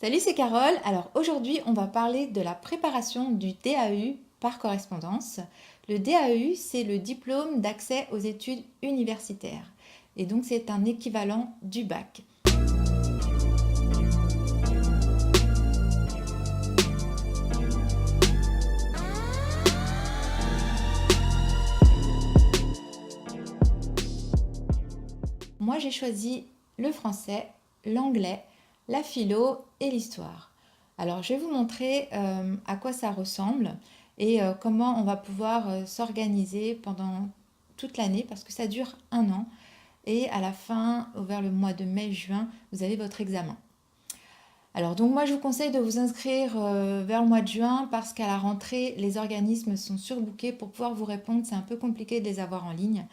Salut, c'est Carole. Alors aujourd'hui, on va parler de la préparation du DAU par correspondance. Le DAU, c'est le diplôme d'accès aux études universitaires. Et donc, c'est un équivalent du bac. Moi, j'ai choisi le français, l'anglais, la philo et l'histoire. Alors, je vais vous montrer à quoi ça ressemble et comment on va pouvoir s'organiser pendant toute l'année parce que ça dure un an et à la fin, vers le mois de mai-juin, vous avez votre examen. Alors donc moi je vous conseille de vous inscrire vers le mois de juin parce qu'à la rentrée les organismes sont surbookés pour pouvoir vous répondre, c'est un peu compliqué de les avoir en ligne.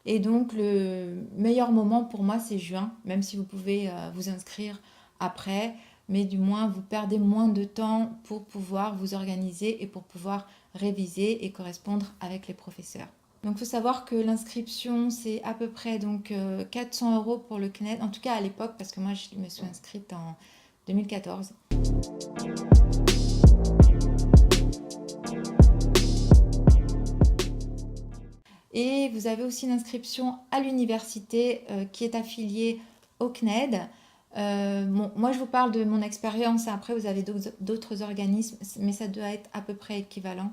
Et donc le meilleur moment pour moi c'est juin, même si vous pouvez vous inscrire après, mais du moins vous perdez moins de temps pour pouvoir vous organiser et pour pouvoir réviser et correspondre avec les professeurs. Donc il faut savoir que l'inscription c'est à peu près donc 400 € pour le CNED, en tout cas à l'époque parce que moi je me suis inscrite en 2014. Et vous avez aussi une inscription à l'université qui est affiliée au CNED. Bon, moi, je vous parle de mon expérience. Après, vous avez d'autres organismes, mais ça doit être à peu près équivalent.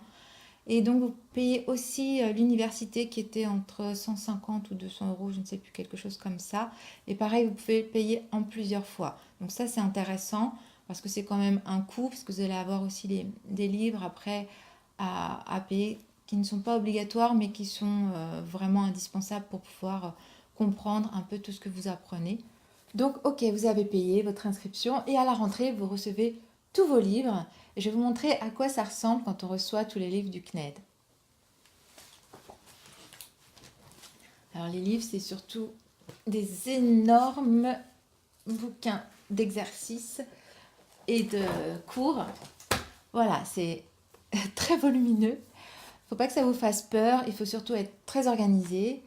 Et donc, vous payez aussi l'université qui était entre 150 ou 200 €, je ne sais plus, quelque chose comme ça. Et pareil, vous pouvez le payer en plusieurs fois. Donc ça, c'est intéressant parce que c'est quand même un coût, parce que vous allez avoir aussi des livres après à payer qui ne sont pas obligatoires, mais qui sont vraiment indispensables pour pouvoir comprendre un peu tout ce que vous apprenez. Donc, ok, vous avez payé votre inscription et à la rentrée, vous recevez tous vos livres. Et je vais vous montrer à quoi ça ressemble quand on reçoit tous les livres du CNED. Alors, les livres, c'est surtout des énormes bouquins d'exercices et de cours. Voilà, c'est très volumineux. Il ne faut pas que ça vous fasse peur, il faut surtout être très organisé.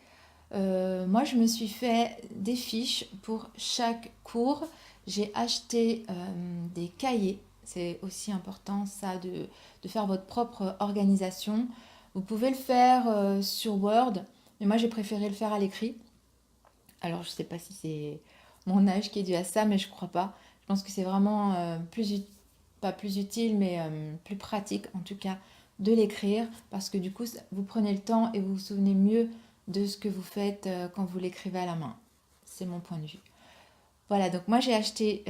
Moi, je me suis fait des fiches pour chaque cours. J'ai acheté des cahiers. C'est aussi important, ça, de faire votre propre organisation. Vous pouvez le faire sur Word, mais moi, j'ai préféré le faire à l'écrit. Alors, je ne sais pas si c'est mon âge qui est dû à ça, mais je ne crois pas. Je pense que c'est vraiment pas plus utile, mais plus pratique, en tout cas, de l'écrire, parce que du coup, vous prenez le temps et vous vous souvenez mieux de ce que vous faites quand vous l'écrivez à la main. C'est mon point de vue. Voilà, donc moi j'ai acheté,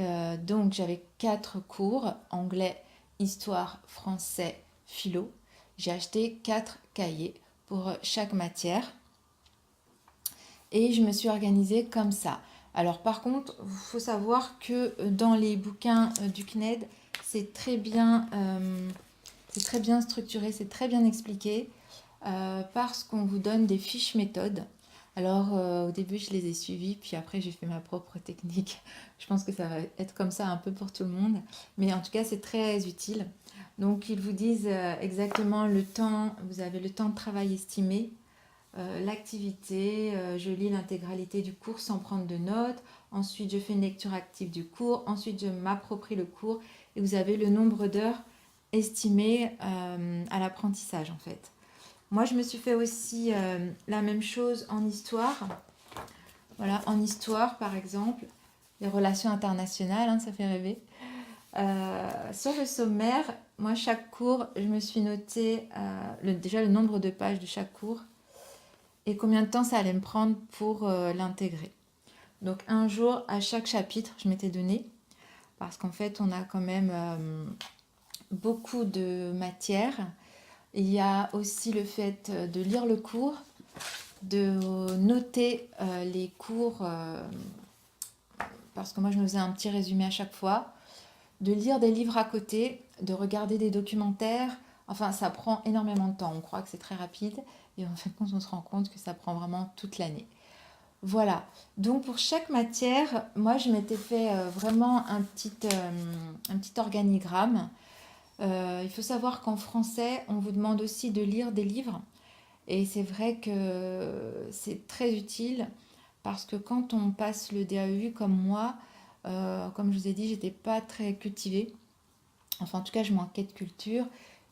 donc j'avais 4 cours, anglais, histoire, français, philo. J'ai acheté 4 cahiers pour chaque matière et je me suis organisée comme ça. Alors par contre, il faut savoir que dans les bouquins du CNED, c'est très bien structuré, c'est très bien expliqué parce qu'on vous donne des fiches méthodes. Alors au début je les ai suivies, puis après j'ai fait ma propre technique. Je pense que ça va être comme ça un peu pour tout le monde, mais en tout cas c'est très utile. Donc ils vous disent exactement le temps, vous avez le temps de travail estimé, l'activité, je lis l'intégralité du cours sans prendre de notes, ensuite je fais une lecture active du cours, ensuite je m'approprie le cours et vous avez le nombre d'heures estimées à l'apprentissage en fait. Moi, je me suis fait aussi la même chose en histoire. Voilà, en histoire, par exemple, les relations internationales, hein, ça fait rêver. Sur le sommaire, moi, chaque cours, je me suis noté déjà le nombre de pages de chaque cours et combien de temps ça allait me prendre pour l'intégrer. Donc, un jour, à chaque chapitre, je m'étais donné, parce qu'en fait, on a quand même beaucoup de matières. Il y a aussi le fait de lire le cours, de noter les cours, parce que moi je me faisais un petit résumé à chaque fois, de lire des livres à côté, de regarder des documentaires. Enfin, ça prend énormément de temps. On croit que c'est très rapide et en fait, on se rend compte que ça prend vraiment toute l'année. Voilà. Donc pour chaque matière, moi je m'étais fait vraiment un petit organigramme. Il faut savoir qu'en français, on vous demande aussi de lire des livres. Et c'est vrai que c'est très utile parce que quand on passe le DAU comme moi, Comme je vous ai dit, j'étais pas très cultivée. Enfin, en tout cas, je manquais de culture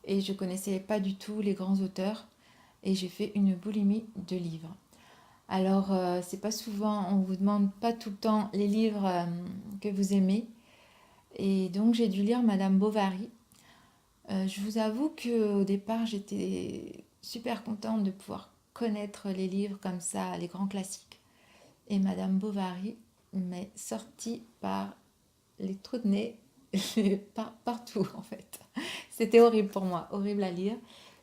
et je connaissais pas du tout les grands auteurs. Et j'ai fait une boulimie de livres. Alors, c'est pas souvent, on vous demande pas tout le temps les livres que vous aimez. Et donc, j'ai dû lire Madame Bovary. Je vous avoue qu'au départ, j'étais super contente de pouvoir connaître les livres comme ça, les grands classiques. Et Madame Bovary m'est sortie par les trous de nez, partout en fait. C'était horrible pour moi, horrible à lire.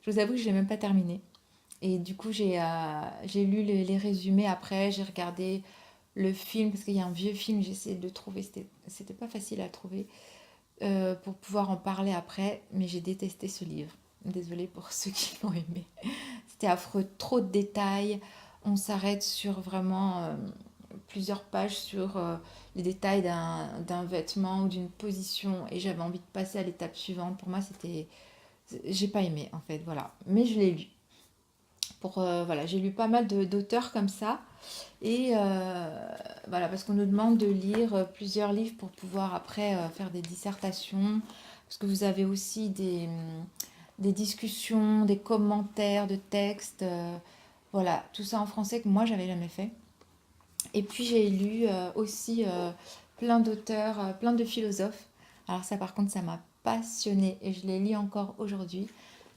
Je vous avoue que je l'ai même pas terminé. Et du coup, j'ai lu les résumés après, j'ai regardé le film, parce qu'il y a un vieux film, j'ai essayé de le trouver, c'était pas facile à trouver, pour pouvoir en parler après, mais j'ai détesté ce livre. Désolée pour ceux qui l'ont aimé. C'était affreux, trop de détails. On s'arrête sur vraiment plusieurs pages sur les détails d'un vêtement ou d'une position, et j'avais envie de passer à l'étape suivante. Pour moi, c'était... J'ai pas aimé, en fait, voilà. Mais je l'ai lu. Voilà, j'ai lu pas mal d'auteurs comme ça. Et voilà, parce qu'on nous demande de lire plusieurs livres pour pouvoir après faire des dissertations. Parce que vous avez aussi des discussions, des commentaires de textes. Voilà, tout ça en français que moi, j'avais jamais fait. Et puis j'ai lu aussi plein d'auteurs, plein de philosophes. Alors ça, par contre, ça m'a passionnée et je les lis encore aujourd'hui.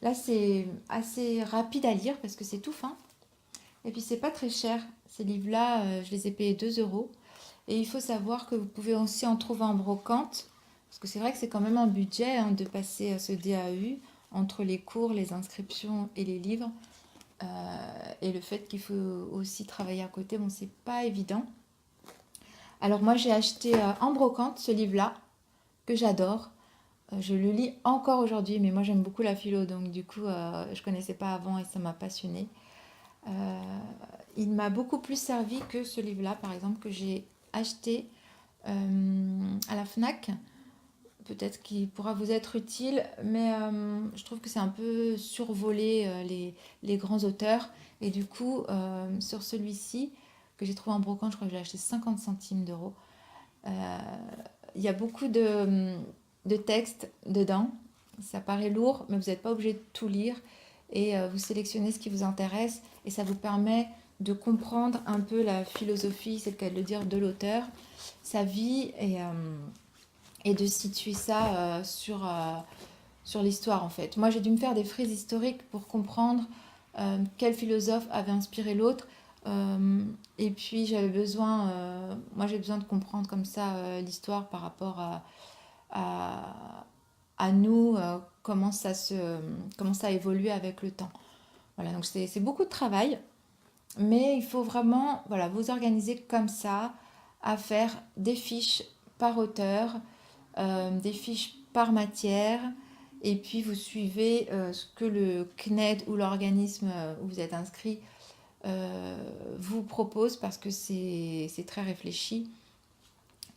Là, c'est assez rapide à lire parce que c'est tout fin. Et puis, c'est pas très cher. Ces livres-là, je les ai payés 2 euros. Et il faut savoir que vous pouvez aussi en trouver en brocante. Parce que c'est vrai que c'est quand même un budget hein, de passer à ce DAU entre les cours, les inscriptions et les livres. Et le fait qu'il faut aussi travailler à côté, bon, c'est pas évident. Alors, moi, j'ai acheté en brocante ce livre-là, que j'adore. Je le lis encore aujourd'hui, mais moi, j'aime beaucoup la philo. Donc, du coup, je connaissais pas avant et ça m'a passionnée. Euh, il m'a beaucoup plus servi que ce livre-là, par exemple, que j'ai acheté à la FNAC. Peut-être qu'il pourra vous être utile, mais je trouve que c'est un peu survolé les grands auteurs. Et du coup, sur celui-ci, que j'ai trouvé en brocante, je crois que j'ai acheté 50 centimes d'euros. Euh, il y a beaucoup de textes dedans. Ça paraît lourd, mais vous n'êtes pas obligé de tout lire. Et vous sélectionnez ce qui vous intéresse. Et ça vous permet de comprendre un peu la philosophie, c'est le cas de le dire, de l'auteur, sa vie, et de situer ça sur l'histoire, en fait. Moi, j'ai dû me faire des frises historiques pour comprendre quel philosophe avait inspiré l'autre. Et puis moi j'ai besoin de comprendre comme ça l'histoire par rapport à, à nous, comment ça a évolué avec le temps. Voilà, donc c'est beaucoup de travail, mais il faut vraiment voilà, vous organiser comme ça, à faire des fiches par auteur, des fiches par matière, et puis vous suivez ce que le CNED ou l'organisme où vous êtes inscrit vous propose parce que c'est très réfléchi.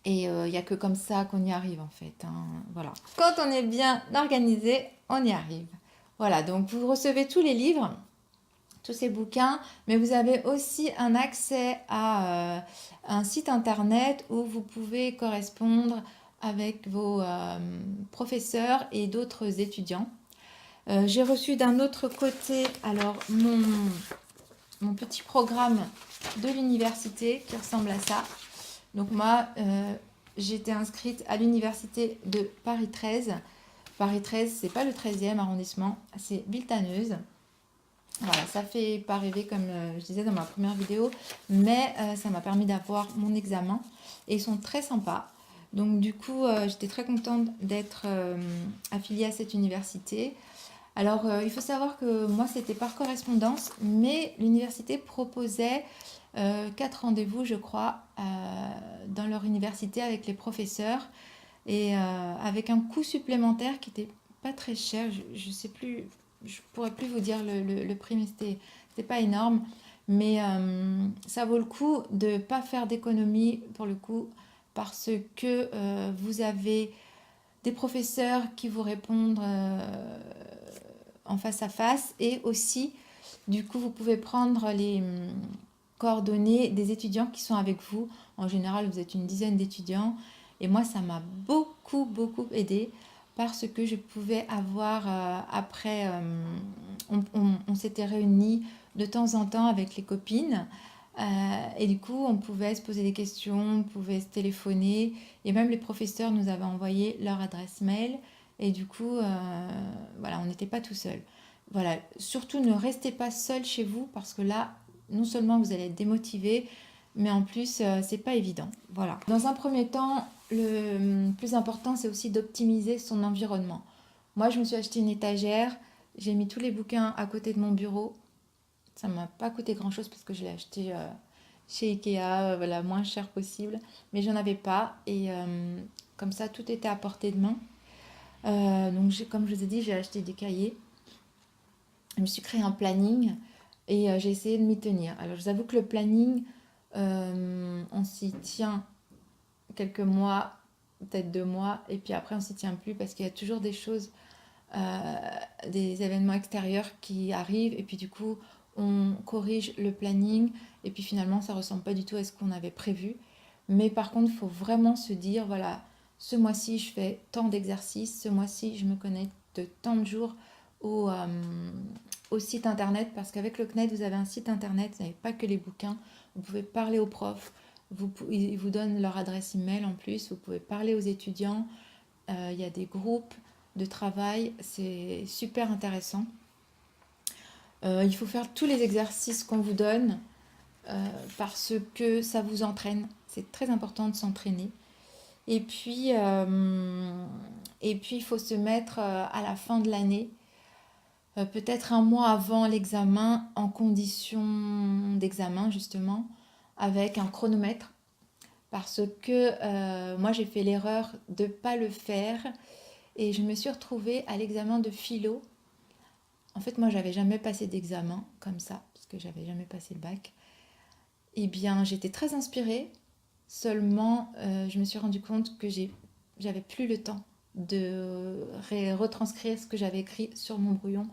Et il n'y a que comme ça qu'on y arrive en fait, hein. Voilà. Quand on est bien organisé, on y arrive. Voilà, donc vous recevez tous les livres, tous ces bouquins, mais vous avez aussi un accès à un site internet où vous pouvez correspondre avec vos professeurs et d'autres étudiants. J'ai reçu d'un autre côté alors mon petit programme de l'université qui ressemble à ça. Donc moi, j'étais inscrite à l'université de Paris 13. Paris 13, c'est pas le 13e arrondissement, c'est Villetaneuse. Voilà, ça fait pas rêver comme je disais dans ma première vidéo, mais ça m'a permis d'avoir mon examen et ils sont très sympas. Donc du coup, j'étais très contente d'être affiliée à cette université. Alors, il faut savoir que moi, c'était par correspondance, mais l'université proposait 4 rendez-vous, je crois, dans leur université avec les professeurs et avec un coût supplémentaire qui n'était pas très cher. Je ne sais plus, je pourrais plus vous dire le prix, mais c'était pas énorme. Mais ça vaut le coup de ne pas faire d'économie pour le coup, parce que vous avez des professeurs qui vous répondent en face à face, et aussi du coup vous pouvez prendre les coordonnées des étudiants qui sont avec vous. En général vous êtes une dizaine d'étudiants Et moi, ça m'a beaucoup, beaucoup aidé parce que je pouvais avoir, après, on s'était réunis de temps en temps avec les copines. Et du coup, on pouvait se poser des questions, on pouvait se téléphoner. Et même les professeurs nous avaient envoyé leur adresse mail. Et du coup, voilà, on n'était pas tout seul. Voilà, surtout ne restez pas seul chez vous parce que là, non seulement vous allez être démotivé, mais en plus, c'est pas évident. Voilà. Dans un premier temps, le plus important, c'est aussi d'optimiser son environnement. Moi, je me suis acheté une étagère, j'ai mis tous les bouquins à côté de mon bureau. Ça m'a pas coûté grand-chose parce que je l'ai acheté chez Ikea, la moins cher possible. Mais j'en avais pas et comme ça, tout était à portée de main. Donc, comme je vous ai dit, j'ai acheté des cahiers. Je me suis créé un planning et j'ai essayé de m'y tenir. Alors, je vous avoue que le planning, on s'y tient quelques mois, peut-être 2 mois, et puis après, on s'y tient plus parce qu'il y a toujours des choses, des événements extérieurs qui arrivent, et puis du coup, on corrige le planning, et puis finalement, ça ressemble pas du tout à ce qu'on avait prévu. Mais par contre, il faut vraiment se dire, voilà, ce mois-ci, je fais tant d'exercices, ce mois-ci, je me connecte tant de jours au, euh, au site internet, parce qu'avec le CNED, vous avez un site internet, vous n'avez pas que les bouquins, vous pouvez parler aux profs, ils vous donnent leur adresse email en plus, vous pouvez parler aux étudiants, il y a des groupes de travail, c'est super intéressant. Il faut faire tous les exercices qu'on vous donne parce que ça vous entraîne. C'est très important de s'entraîner. Et puis, il faut se mettre à la fin de l'année, peut-être un mois avant l'examen, en condition d'examen justement, avec un chronomètre. Parce que moi, j'ai fait l'erreur de ne pas le faire et je me suis retrouvée à l'examen de philo. En fait, moi, j'avais jamais passé d'examen comme ça, parce que j'avais jamais passé le bac. Eh bien, j'étais très inspirée, seulement je me suis rendu compte que j'avais plus le temps de retranscrire ce que j'avais écrit sur mon brouillon.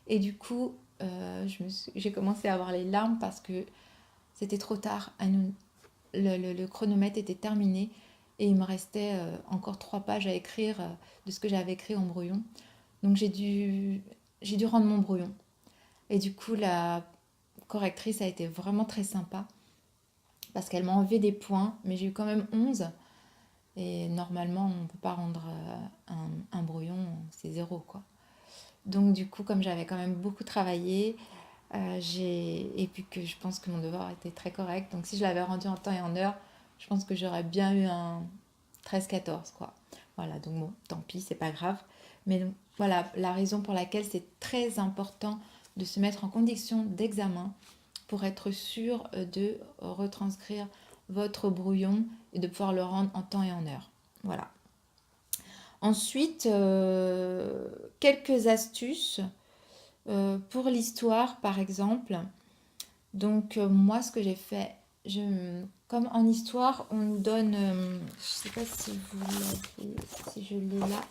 Et du coup, j'ai commencé à avoir les larmes parce que c'était trop tard. Le chronomètre était terminé et il me restait encore 3 pages à écrire de ce que j'avais écrit en brouillon. Donc j'ai dû rendre mon brouillon. Et du coup, la correctrice a été vraiment très sympa parce qu'elle m'a enlevé des points, mais j'ai eu quand même 11. Et normalement, on ne peut pas rendre un brouillon, c'est 0 quoi. Donc du coup, comme j'avais quand même beaucoup travaillé, et puis que je pense que mon devoir était très correct, donc si je l'avais rendu en temps et en heure, je pense que j'aurais bien eu un 13-14 quoi. Voilà, donc bon, tant pis, c'est pas grave. Mais donc, voilà la raison pour laquelle c'est très important de se mettre en condition d'examen pour être sûr de retranscrire votre brouillon et de pouvoir le rendre en temps et en heure. Voilà. Ensuite, quelques astuces pour l'histoire, par exemple. Donc, moi, ce que j'ai fait, comme en histoire, on nous donne, je ne sais pas si vous l'avez, si je l'ai là.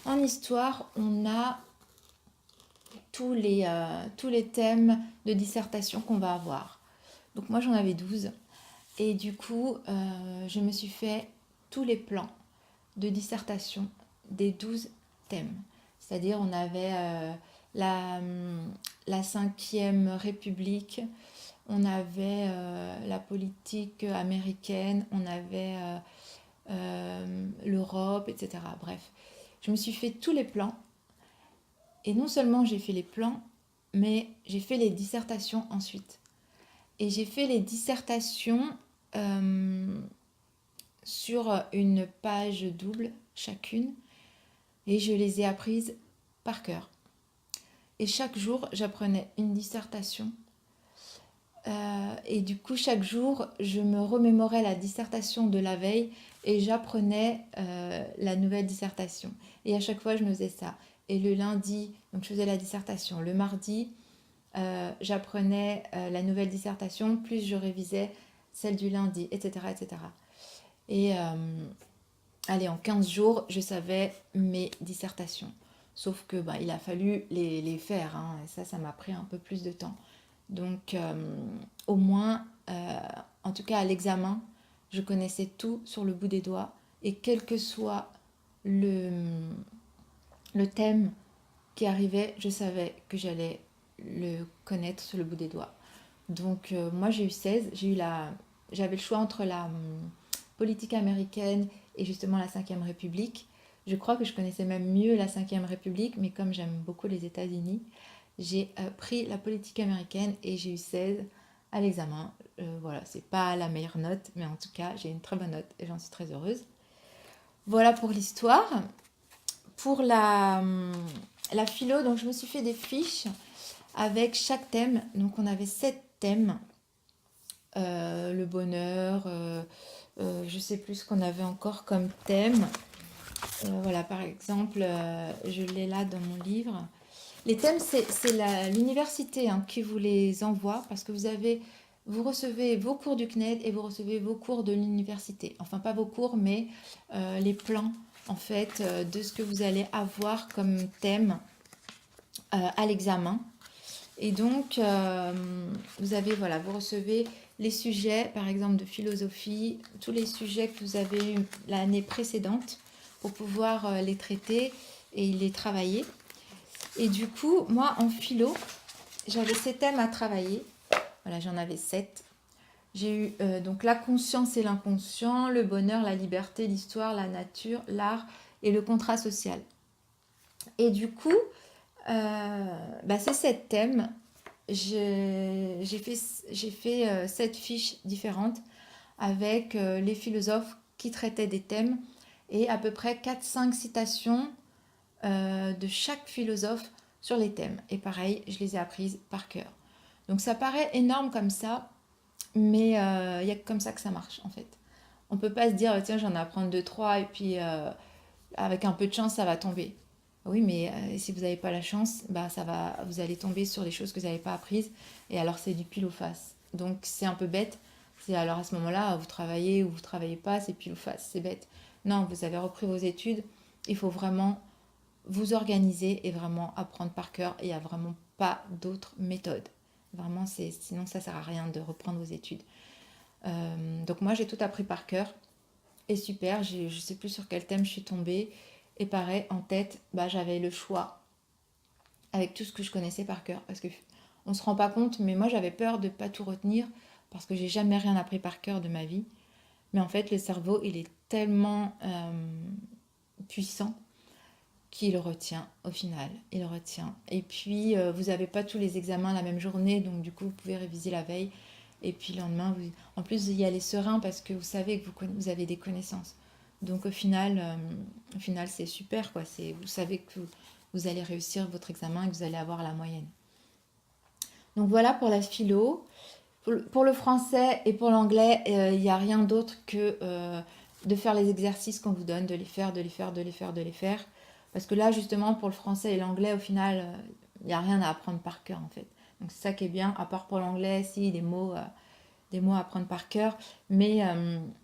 En histoire, on a tous les thèmes de dissertation qu'on va avoir. Donc, moi, j'en avais 12. Et du coup, je me suis fait tous les plans de dissertation des 12 thèmes. C'est-à-dire, on avait la 5e République, on avait la politique américaine, on avait l'Europe, etc. Bref, je me suis fait tous les plans. Et non seulement j'ai fait les plans, mais j'ai fait les dissertations ensuite. Et j'ai fait les dissertations euh, sur une page double chacune et je les ai apprises par cœur. Et chaque jour, j'apprenais une dissertation. Et du coup, chaque jour, je me remémorais la dissertation de la veille et j'apprenais la nouvelle dissertation. Et à chaque fois, je me faisais ça. Et le lundi, donc je faisais la dissertation. Le mardi, j'apprenais la nouvelle dissertation, plus je révisais celle du lundi, etc. etc. Et allez, en 15 jours, je savais mes dissertations. Sauf que bah, il a fallu les faire, hein, et ça m'a pris un peu plus de temps. Donc, au moins, en tout cas à l'examen, je connaissais tout sur le bout des doigts et quel que soit le, le thème qui arrivait, je savais que j'allais le connaître sur le bout des doigts. Donc moi j'ai eu 16, j'avais le choix entre la politique américaine et justement la Cinquième République. Je crois que je connaissais même mieux la Cinquième République, mais comme j'aime beaucoup les États-Unis, j'ai pris la politique américaine et j'ai eu 16 à l'examen. Voilà, c'est pas la meilleure note, mais en tout cas j'ai une très bonne note et j'en suis très heureuse. Voilà pour l'histoire. Pour la philo, donc je me suis fait des fiches avec chaque thème. Donc on avait 7 thèmes. Le bonheur, je sais plus ce qu'on avait encore comme thème. Voilà, par exemple, je l'ai là dans mon livre. Les thèmes, c'est l'université qui vous les envoie parce que vous recevez vos cours du CNED et vous recevez vos cours de l'université. Enfin, pas vos cours, mais les plans, en fait, de ce que vous allez avoir comme thème à l'examen. Et donc, voilà, vous recevez les sujets, par exemple, de philosophie, tous les sujets que vous avez eus l'année précédente pour pouvoir les traiter et les travailler. Et du coup, moi, en philo, j'avais ces thèmes à travailler. Voilà, j'en avais 7. J'ai eu donc la conscience et l'inconscient, le bonheur, la liberté, l'histoire, la nature, l'art et le contrat social. Et du coup, ces 7 thèmes, j'ai fait 7 fiches différentes avec les philosophes qui traitaient des thèmes et à peu près 4-5 citations de chaque philosophe sur les thèmes. Et pareil, je les ai apprises par cœur. Donc ça paraît énorme comme ça, mais il n'y a que comme ça que ça marche en fait. On ne peut pas se dire, tiens, j'en apprends 2-3 et puis avec un peu de chance, ça va tomber. Oui, mais si vous n'avez pas la chance, vous allez tomber sur des choses que vous n'avez pas apprises et alors c'est du pile ou face. Donc c'est un peu bête. C'est alors à ce moment-là, vous travaillez ou vous travaillez pas, c'est pile ou face, c'est bête. Non, vous avez repris vos études, il faut vraiment vous organiser et vraiment apprendre par cœur. Et il n'y a vraiment pas d'autre méthode. Vraiment, sinon ça sert à rien de reprendre vos études. Donc moi j'ai tout appris par cœur et super, je sais plus sur quel thème je suis tombée. Et pareil, en tête, j'avais le choix avec tout ce que je connaissais par cœur. Parce que on se rend pas compte, mais moi j'avais peur de pas tout retenir parce que j'ai jamais rien appris par cœur de ma vie. Mais en fait, le cerveau, il est tellement puissant qu'il retient au final. Il retient. Et puis, vous n'avez pas tous les examens la même journée, donc du coup, vous pouvez réviser la veille. Et puis le lendemain, en plus, vous y allez serein parce que vous savez que vous avez des connaissances. Donc au final, c'est super, quoi. Vous savez que vous allez réussir votre examen et que vous allez avoir la moyenne. Donc voilà pour la philo. Pour le français et pour l'anglais, il n'y a rien d'autre que de faire les exercices qu'on vous donne, de les faire, de les faire, de les faire, de les faire. Parce que là, justement, pour le français et l'anglais, au final, il n'y a rien à apprendre par cœur, en fait. Donc c'est ça qui est bien, à part pour l'anglais, si, des mots à apprendre par cœur. Mais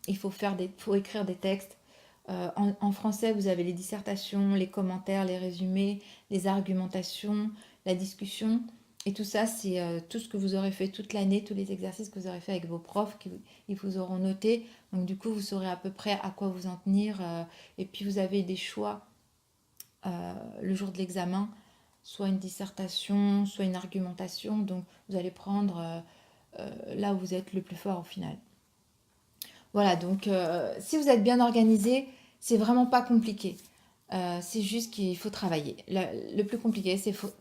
il faut écrire des textes. En français, vous avez les dissertations, les commentaires, les résumés, les argumentations, la discussion. Et tout ça, c'est tout ce que vous aurez fait toute l'année, tous les exercices que vous aurez fait avec vos profs, ils vous auront noté. Donc du coup, vous saurez à peu près à quoi vous en tenir. Et puis vous avez des choix le jour de l'examen, soit une dissertation, soit une argumentation. Donc vous allez prendre là où vous êtes le plus fort au final. Voilà, donc si vous êtes bien organisé, c'est vraiment pas compliqué. C'est juste qu'il faut travailler. Le plus compliqué,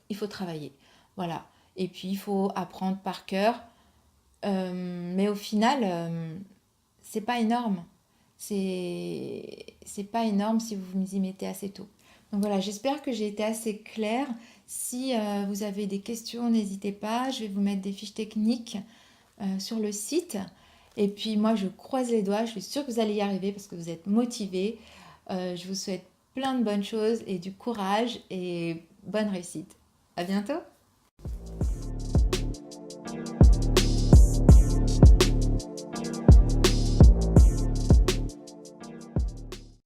il faut travailler. Voilà. Et puis il faut apprendre par cœur. Mais au final, c'est pas énorme. C'est pas énorme si vous vous y mettez assez tôt. Donc voilà, j'espère que j'ai été assez claire. Si vous avez des questions, n'hésitez pas. Je vais vous mettre des fiches techniques sur le site. Et puis moi, je croise les doigts. Je suis sûre que vous allez y arriver parce que vous êtes motivés. Je vous souhaite plein de bonnes choses et du courage et bonne réussite. À bientôt!